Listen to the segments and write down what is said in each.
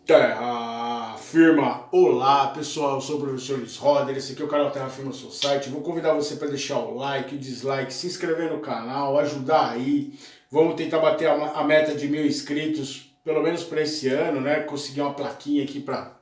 Terra Firma! Olá pessoal, eu sou o professor Luiz Roder, esse aqui é o canal Terra Firma Society. Vou convidar você para deixar o like, o dislike, se inscrever no canal, ajudar aí. Vamos tentar bater a meta de 1000 inscritos, pelo menos para esse ano, né? Conseguir uma plaquinha aqui para...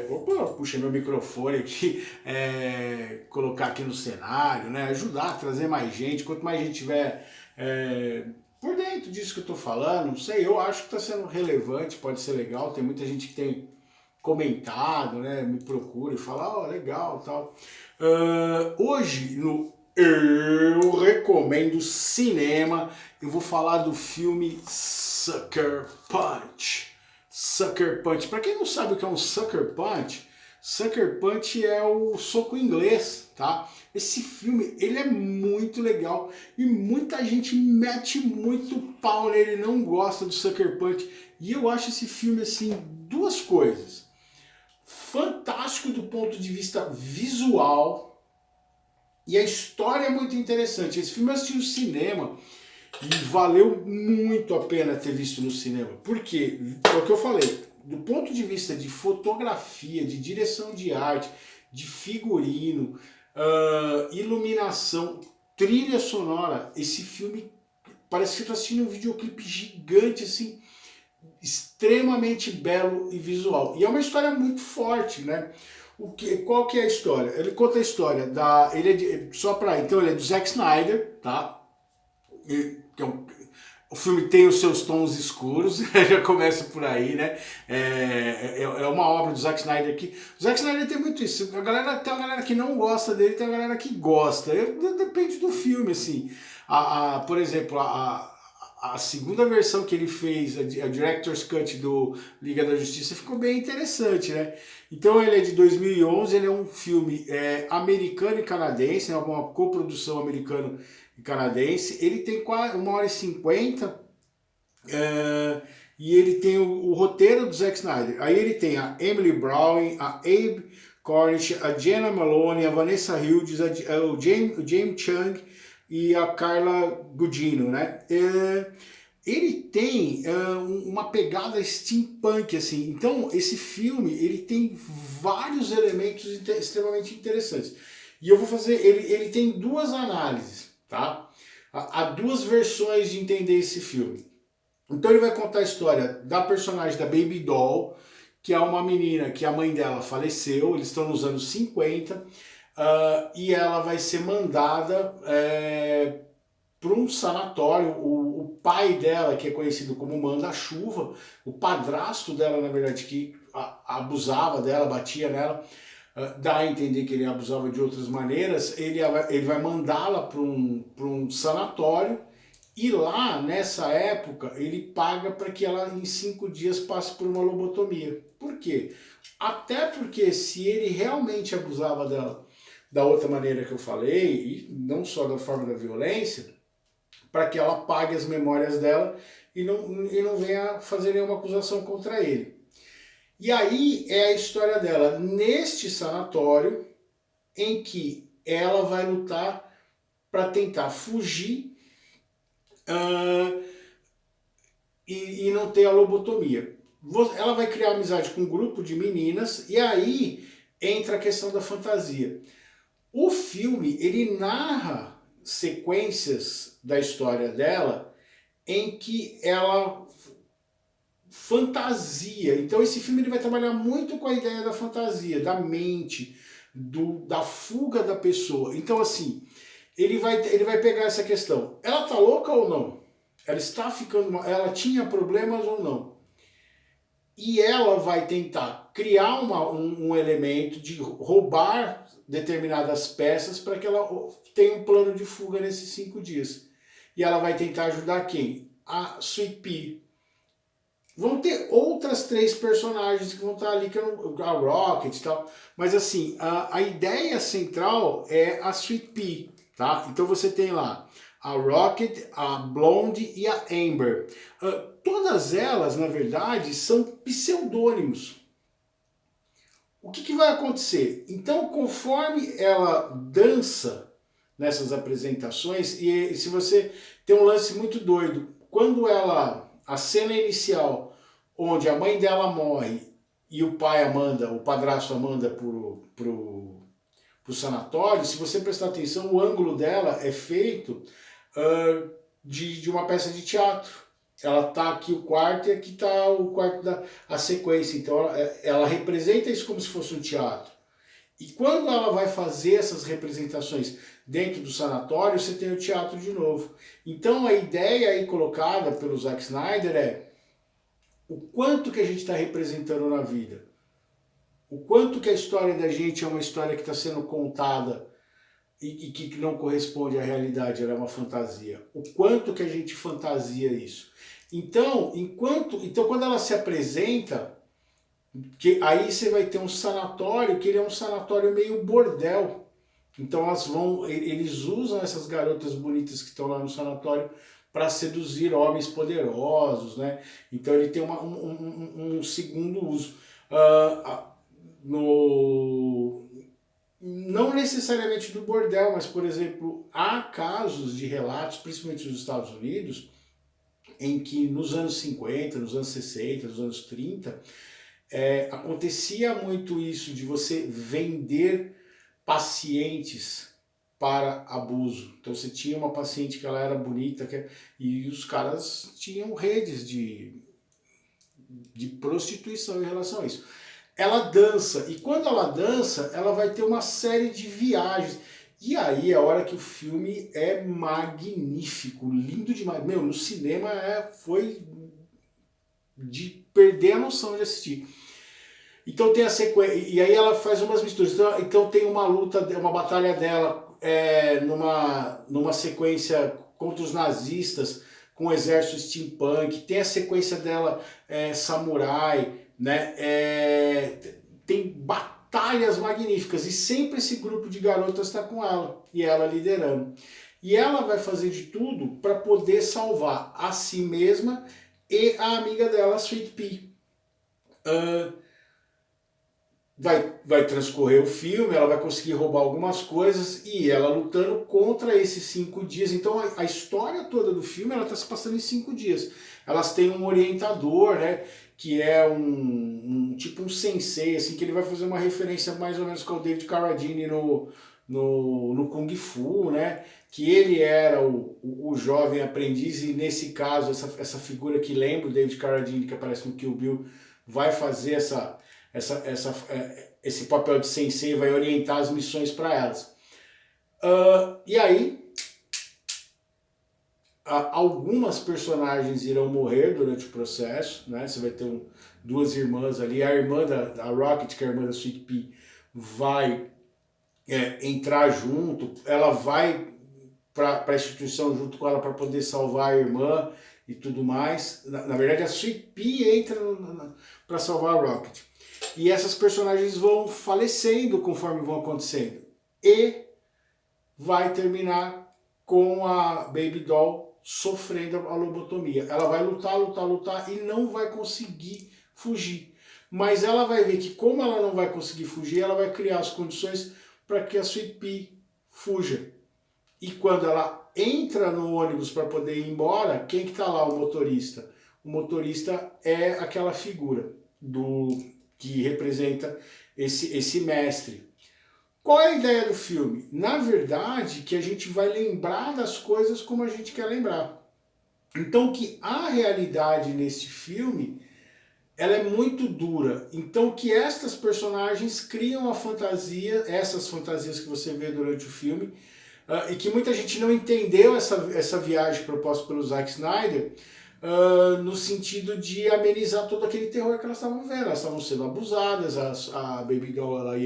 Opa, puxei meu microfone aqui, colocar aqui no cenário, né? Ajudar a trazer mais gente. Quanto mais gente tiver por dentro disso que eu tô falando, não sei, eu acho que está sendo relevante, pode ser legal. Tem muita gente que tem comentado, né? Me procura e fala, ó, legal, tal. Hoje no Eu Recomendo Cinema, eu vou falar do filme Sucker Punch. Sucker Punch. Para quem não sabe o que é um Sucker Punch é o soco inglês, tá? Esse filme, ele é muito legal e muita gente mete muito pau nele, não gosta do Sucker Punch. E eu acho esse filme, assim, duas coisas. Fantástico do ponto de vista visual e a história é muito interessante. Esse filme eu assisti no cinema e valeu muito a pena ter visto no cinema. Por quê? É o que eu falei. Do ponto de vista de fotografia, de direção de arte, de figurino, iluminação, trilha sonora, esse filme parece que eu estou assistindo um videoclipe gigante, assim, extremamente belo e visual. E é uma história muito forte, né? Qual que é a história? Ele conta a história da... Então ele é do Zack Snyder, tá? O filme tem os seus tons escuros, já começa por aí, né? É uma obra do Zack Snyder que... O Zack Snyder tem muito isso. Tem uma galera que não gosta dele, tem uma galera que gosta. Depende do filme, assim. Por exemplo, a segunda versão que ele fez, a Director's Cut do Liga da Justiça, ficou bem interessante, né? Então ele é de 2011, ele é um filme americano e canadense, é uma coprodução americano e canadense. Ele tem quase 1h50 e ele tem o roteiro do Zack Snyder. Aí ele tem a Emily Browning, a Abe Cornish, a Jenna Maloney, a Vanessa Hudgens, o James Chung e a Carla Gugino, né? Ele tem uma pegada steampunk, assim. Então esse filme ele tem vários elementos extremamente interessantes. E eu vou fazer, ele tem duas análises, tá? Há duas versões de entender esse filme. Então ele vai contar a história da personagem da Baby Doll, que é uma menina que a mãe dela faleceu, eles estão nos anos 50, e ela vai ser mandada para um sanatório. O pai dela, que é conhecido como Manda-Chuva, o padrasto dela, na verdade, que abusava dela, batia nela, dá a entender que ele abusava de outras maneiras, ele vai mandá-la para um sanatório, e lá, nessa época, ele paga para que ela em 5 dias passe por uma lobotomia. Por quê? Até porque se ele realmente abusava dela da outra maneira que eu falei, e não só da forma da violência, para que ela pague as memórias dela e não venha fazer nenhuma acusação contra ele. E aí é a história dela neste sanatório, em que ela vai lutar para tentar fugir e não ter a lobotomia. Ela vai criar amizade com um grupo de meninas e aí entra a questão da fantasia. O filme, ele narra sequências da história dela em que ela fantasia. Então esse filme ele vai trabalhar muito com a ideia da fantasia, da mente, da fuga da pessoa. Então assim, ele vai pegar essa questão. Ela tá louca ou não? Ela está ficando... Ela tinha problemas ou não? E ela vai tentar criar um elemento de roubar determinadas peças para que ela tenha um plano de fuga nesses 5 dias. E ela vai tentar ajudar quem? A Sweet Pea. Vão ter outras 3 personagens que vão estar ali, a Rocket e tal. Mas assim, a ideia central é a Sweet Pea, tá? Então você tem lá a Rocket, a Blonde e a Amber. Todas elas, na verdade, são pseudônimos. O que vai acontecer? Então, conforme ela dança nessas apresentações, e se você tem um lance muito doido, quando ela a cena inicial, onde a mãe dela morre e o pai o padrasto a manda pro sanatório, se você prestar atenção, o ângulo dela é feito de uma peça de teatro. Ela tá aqui o quarto e aqui tá o quarto a sequência. Então ela representa isso como se fosse um teatro. E quando ela vai fazer essas representações dentro do sanatório, você tem o teatro de novo. Então a ideia aí colocada pelo Zack Snyder é o quanto que a gente está representando na vida. O quanto que a história da gente é uma história que está sendo contada e que não corresponde à realidade, ela é uma fantasia. O quanto que a gente fantasia isso. Então, quando ela se apresenta, aí você vai ter um sanatório, que ele é um sanatório meio bordel. Então eles usam essas garotas bonitas que estão lá no sanatório para seduzir homens poderosos, né? Então ele tem um segundo uso. Não necessariamente do bordel, mas, por exemplo, há casos de relatos, principalmente nos Estados Unidos, em que nos anos 50, nos anos 60, nos anos 30, acontecia muito isso de você vender pacientes para abuso. Então você tinha uma paciente que ela era bonita e os caras tinham redes de prostituição em relação a isso. Ela dança, e quando ela dança, ela vai ter uma série de viagens. E aí é a hora que o filme é magnífico, lindo demais. Meu, no cinema foi de perder a noção de assistir. Então tem a sequência, e aí ela faz umas misturas. Então tem uma luta, uma batalha dela numa sequência contra os nazistas, com o exército steampunk. Tem a sequência dela samurai, né? Tem batalhas magníficas e sempre esse grupo de garotas está com ela e ela liderando. E ela vai fazer de tudo para poder salvar a si mesma e a amiga dela, Sweet Pea. Vai transcorrer o filme, ela vai conseguir roubar algumas coisas e ela lutando contra esses 5 dias. Então a história toda do filme está se passando em 5 dias. Elas têm um orientador, né, que é tipo um sensei, assim, que ele vai fazer uma referência mais ou menos com o David Carradine no Kung Fu, né, que ele era o jovem aprendiz e nesse caso essa figura que lembra o David Carradine que aparece no Kill Bill vai fazer esse papel de sensei, vai orientar as missões para elas. E aí, algumas personagens irão morrer durante o processo, né? Você vai ter 2 irmãs ali, a irmã da Rocket, que é a irmã da Sweet Pea, vai entrar junto, ela vai para a instituição junto com ela para poder salvar a irmã e tudo mais. Na verdade, a Sweet Pea entra para salvar a Rocket. E essas personagens vão falecendo conforme vão acontecendo. E vai terminar com a Baby Doll sofrendo a lobotomia. Ela vai lutar e não vai conseguir fugir. Mas ela vai ver que como ela não vai conseguir fugir, ela vai criar as condições para que a Sweet Pea fuja. E quando ela entra no ônibus para poder ir embora, quem que está lá? O motorista. O motorista é aquela figura que representa esse mestre. Qual é a ideia do filme? Na verdade, que a gente vai lembrar das coisas como a gente quer lembrar. Então, que a realidade nesse filme, ela é muito dura. Então, que estas personagens criam a fantasia, essas fantasias que você vê durante o filme, e que muita gente não entendeu essa viagem proposta pelo Zack Snyder, no sentido de amenizar todo aquele terror que elas estavam vendo. Elas estavam sendo abusadas, a Baby Doll ela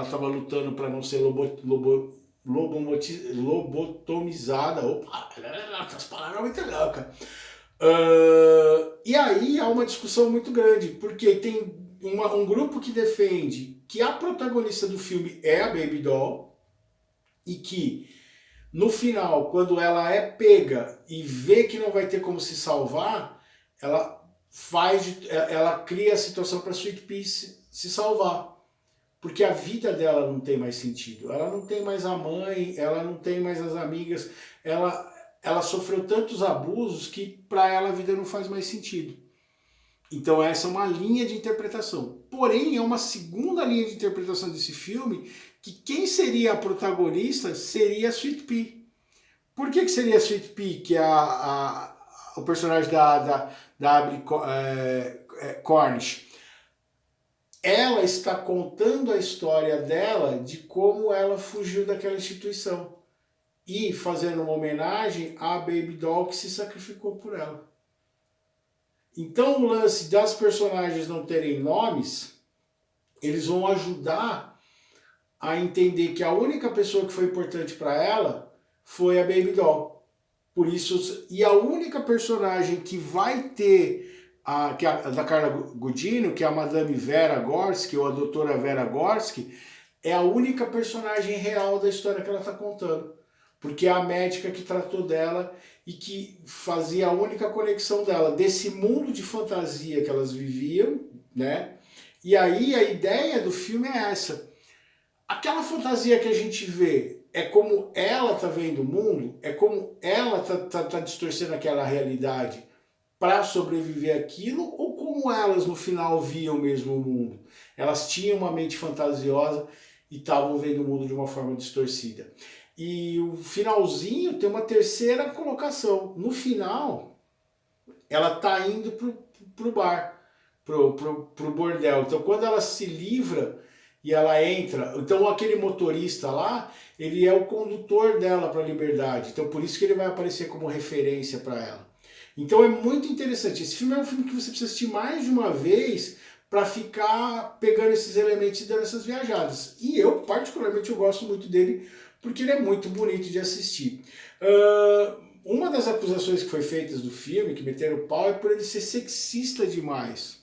estava lutando para não ser lobotomizada. Opa, as palavras muito loucas. E aí há uma discussão muito grande, porque tem um grupo que defende que a protagonista do filme é a Baby Doll e que no final, quando ela é pega e vê que não vai ter como se salvar, ela cria a situação para a Sweet Pea se salvar. Porque a vida dela não tem mais sentido. Ela não tem mais a mãe, ela não tem mais as amigas, ela ela sofreu tantos abusos que para ela a vida não faz mais sentido. Então essa é uma linha de interpretação. Porém, é uma segunda linha de interpretação desse filme que quem seria a protagonista seria a Sweet Pea. Por que seria a Sweet Pea, que é o personagem da Abby Cornish? Ela está contando a história dela de como ela fugiu daquela instituição e fazendo uma homenagem à Baby Doll que se sacrificou por ela. Então o lance das personagens não terem nomes, eles vão ajudar a entender que a única pessoa que foi importante para ela foi a Baby Doll. Por isso, e a única personagem que vai ter que é a da Carla Gugino, que é a Madame Vera Gorski, ou a Doutora Vera Gorski, é a única personagem real da história que ela está contando. Porque é a médica que tratou dela e que fazia a única conexão dela desse mundo de fantasia que elas viviam, né? E aí a ideia do filme é essa. Aquela fantasia que a gente vê é como ela está vendo o mundo, é como ela tá distorcendo aquela realidade para sobreviver aquilo, ou como elas no final viam mesmo o mundo. Elas tinham uma mente fantasiosa e estavam vendo o mundo de uma forma distorcida. E o finalzinho tem uma terceira colocação. No final, ela tá indo pro bar, pro bordel. Então quando ela se livra e ela entra, então aquele motorista lá, ele é o condutor dela para a liberdade. Então por isso que ele vai aparecer como referência para ela. Então é muito interessante. Esse filme é um filme que você precisa assistir mais de uma vez para ficar pegando esses elementos e dando essas viajadas. E eu, particularmente, eu gosto muito dele porque ele é muito bonito de assistir. Uma das acusações que foi feitas do filme, que meteram o pau, é por ele ser sexista demais.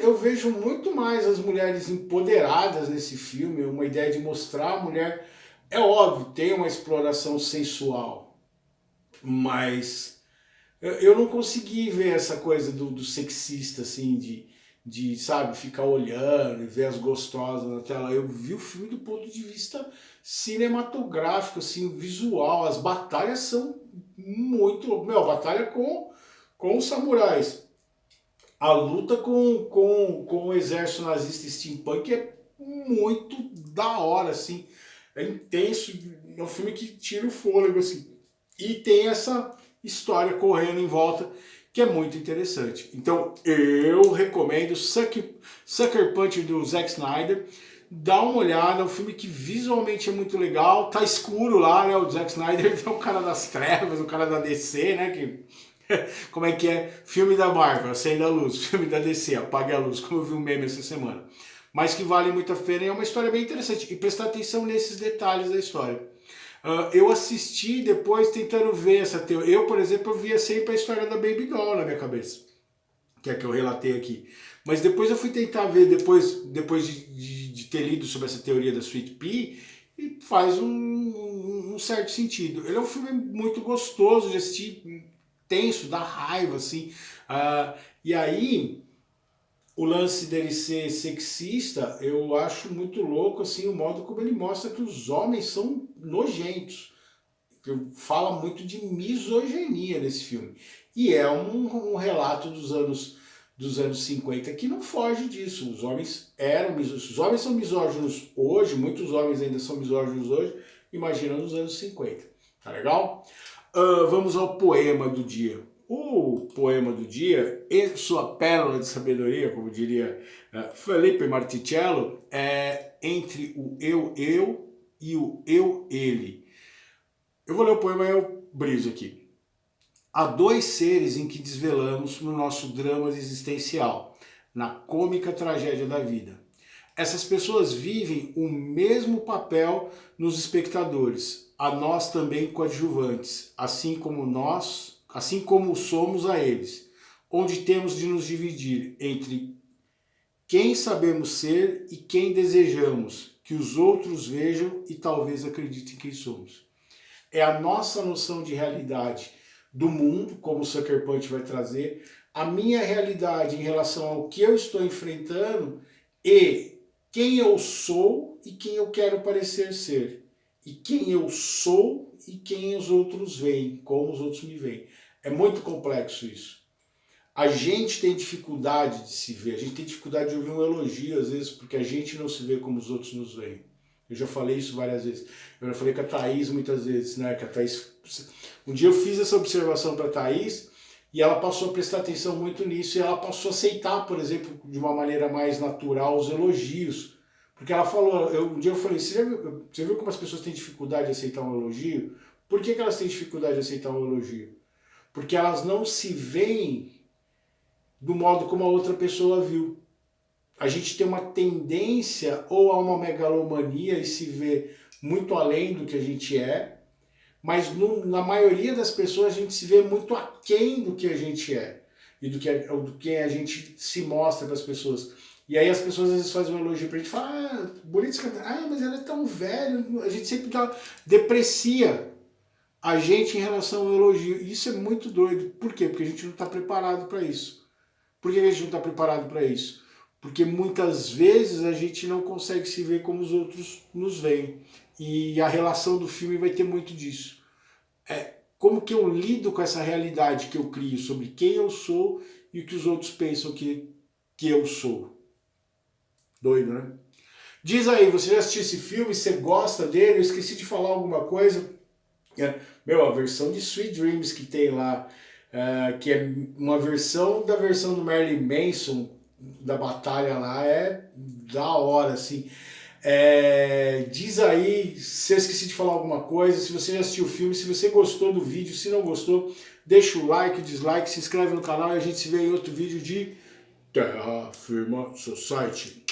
Eu vejo muito mais as mulheres empoderadas nesse filme, uma ideia de mostrar a mulher. É óbvio, tem uma exploração sensual, mas eu não consegui ver essa coisa do sexista, assim, sabe, ficar olhando e ver as gostosas na tela. Eu vi o filme do ponto de vista cinematográfico, assim, visual. As batalhas são muito... a batalha com os samurais. A luta com o exército nazista steampunk é muito da hora, assim. É intenso, é um filme que tira o fôlego, assim. E tem essa história correndo em volta, que é muito interessante. Então, eu recomendo Sucker Punch do Zack Snyder. Dá uma olhada, é um filme que visualmente é muito legal. Tá escuro lá, né? O Zack Snyder é o cara das trevas, o cara da DC, né? Como é que é? Filme da Marvel, acenda a luz. Filme da DC, apague a luz, como eu vi um meme essa semana. Mas que vale muito a pena e é uma história bem interessante. E prestar atenção nesses detalhes da história. Eu assisti depois tentando ver essa teoria. Eu, por exemplo, eu via sempre a história da Baby Doll na minha cabeça, que é a que eu relatei aqui. Mas depois eu fui tentar ver, depois de ter lido sobre essa teoria da Sweet Pea, e faz um certo sentido. Ele é um filme muito gostoso de assistir, tenso, dá raiva, assim. E aí, o lance dele ser sexista, eu acho muito louco, assim, o modo como ele mostra que os homens são nojentos. Fala muito de misoginia nesse filme. E é um relato dos anos 50 que não foge disso. Os homens os homens são misóginos hoje, muitos homens ainda são misóginos hoje, imagina nos anos 50. Tá legal? Vamos ao poema do dia. O poema do dia, e sua pérola de sabedoria, como diria Felipe Marticello, é entre o eu e o ele. Eu vou ler o poema e eu briso aqui. Há dois seres em que desvelamos no nosso drama existencial, na cômica tragédia da vida. Essas pessoas vivem o mesmo papel nos espectadores, a nós também coadjuvantes, assim como somos a eles, onde temos de nos dividir entre quem sabemos ser e quem desejamos que os outros vejam e talvez acreditem quem somos. É a nossa noção de realidade do mundo, como o Sucker Punch vai trazer, a minha realidade em relação ao que eu estou enfrentando e quem eu sou e quem eu quero parecer ser. e quem eu sou e quem os outros veem, como os outros me veem. É muito complexo isso. A gente tem dificuldade de se ver, a gente tem dificuldade de ouvir um elogio às vezes porque a gente não se vê como os outros nos veem. Eu já falei isso várias vezes. Eu já falei com a Thaís muitas vezes, né? Que a Thaís... Um dia eu fiz essa observação para a Thaís e ela passou a prestar atenção muito nisso e ela passou a aceitar, por exemplo, de uma maneira mais natural os elogios. Porque ela falou, um dia eu falei, você viu como as pessoas têm dificuldade de aceitar um elogio? Por que elas têm dificuldade de aceitar um elogio? Porque elas não se veem do modo como a outra pessoa viu. A gente tem uma tendência ou a uma megalomania e se vê muito além do que a gente é, mas na maioria das pessoas a gente se vê muito aquém do que a gente é e do que a gente se mostra para as pessoas. E aí as pessoas às vezes fazem um elogio pra gente e falam, ah, bonito esse cabelo, ah, mas ela é tão velha, a gente sempre deprecia a gente em relação ao elogio. E isso é muito doido. Por quê? Porque a gente não está preparado para isso. Por que a gente não está preparado para isso? Porque muitas vezes a gente não consegue se ver como os outros nos veem. E a relação do filme vai ter muito disso. Como que eu lido com essa realidade que eu crio sobre quem eu sou e o que os outros pensam que eu sou. Doido, né? Diz aí, você já assistiu esse filme? Você gosta dele? Eu esqueci de falar alguma coisa. A versão de Sweet Dreams que tem lá, que é uma versão da versão do Marilyn Manson, da batalha lá, é da hora, assim. Diz aí se eu esqueci de falar alguma coisa, se você já assistiu o filme, se você gostou do vídeo, se não gostou, deixa o like, o dislike, se inscreve no canal e a gente se vê em outro vídeo de Terra Firma Society.